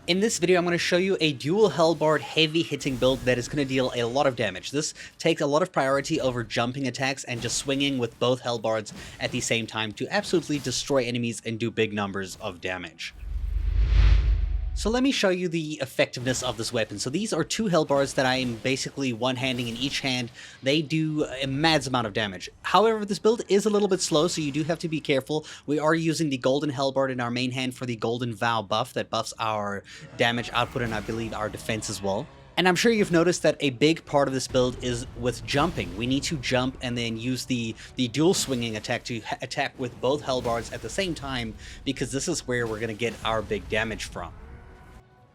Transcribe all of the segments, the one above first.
In this video, I'm going to show you a dual Halberd heavy hitting build that is going to deal a lot of damage. This takes a lot of priority over jumping attacks and just swinging with both Halberds at the same time to absolutely destroy enemies and do big numbers of damage. So let me show you the effectiveness of this weapon. So these are two Halberds that I am basically one-handing in each hand. They do a mad amount of damage. However, this build is a little bit slow, so you do have to be careful. We are using the Golden Halberd in our main hand for the Golden Vow buff that buffs our damage output and I believe our defense as well. And I'm sure you've noticed that a big part of this build is with jumping. We need to jump and then use the dual swinging attack to attack with both Halberds at the same time, because this is where we're going to get our big damage from.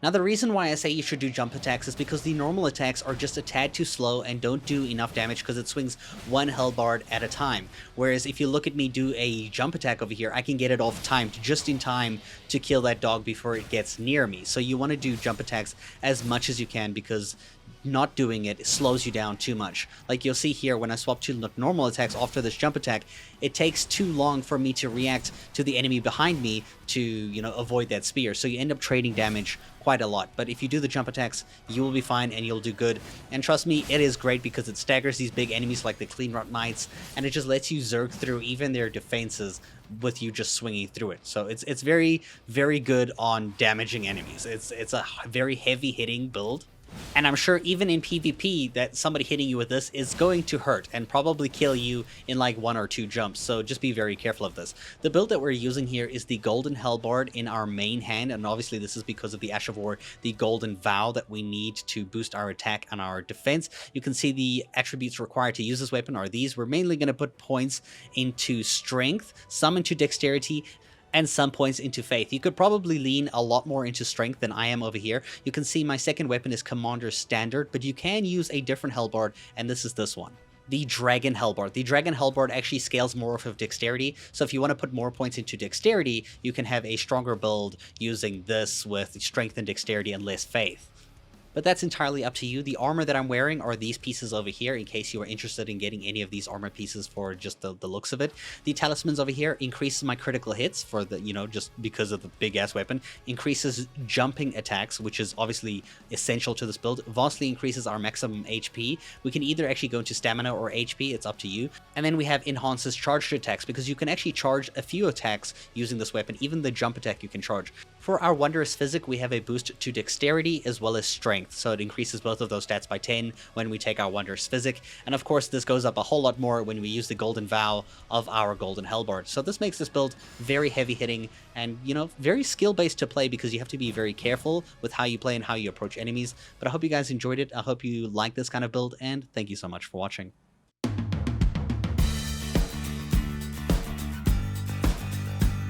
Now, the reason why I say you should do jump attacks is because the normal attacks are just a tad too slow and don't do enough damage because it swings one Halberd at a time. Whereas if you look at me do a jump attack over here, I can get it off timed just in time to kill that dog before it gets near me. So you want to do jump attacks as much as you can, because not doing it slows you down too much. Like you'll see here, when I swap to normal attacks after this jump attack, it takes too long for me to react to the enemy behind me to, avoid that spear. So you end up trading damage quite a lot. But if you do the jump attacks, you will be fine and you'll do good. And trust me, it is great because it staggers these big enemies like the Cleanrot Knights, and it just lets you zerg through even their defenses with you just swinging through it. So it's very, very good on damaging enemies. It's a very heavy hitting build. And I'm sure even in PvP that somebody hitting you with this is going to hurt and probably kill you in like 1 or 2 jumps, so just be very careful of this. The build that we're using here is the Golden Halberd in our main hand, and obviously this is because of the Ash of War, the Golden Vow that we need to boost our attack and our defense. You can see the attributes required to use this weapon are these. We're mainly going to put points into strength, some into dexterity, and some points into faith. You could probably lean a lot more into strength than I am over here. You can see my second weapon is Commander Standard, but you can use a different Halberd, and this is this one, the Dragon Halberd. The Dragon Halberd actually scales more off of dexterity, so if you want to put more points into dexterity, you can have a stronger build using this with strength and dexterity and less faith. But that's entirely up to you. The armor that I'm wearing are these pieces over here, in case you are interested in getting any of these armor pieces for just the looks of it. The talismans over here increases my critical hits for the, just because of the big ass weapon. Increases jumping attacks, which is obviously essential to this build. Vastly increases our maximum HP. We can either actually go into stamina or HP, it's up to you. And then we have enhances charged attacks, because you can actually charge a few attacks using this weapon. Even the jump attack you can charge. For our Wondrous Physic, we have a boost to dexterity as well as strength, so it increases both of those stats by 10 when we take our Wondrous Physic, and of course this goes up a whole lot more when we use the Golden Vow of our Golden Halberd. So this makes this build very heavy hitting and, very skill based to play, because you have to be very careful with how you play and how you approach enemies. But I hope you guys enjoyed it, I hope you like this kind of build, and thank you so much for watching.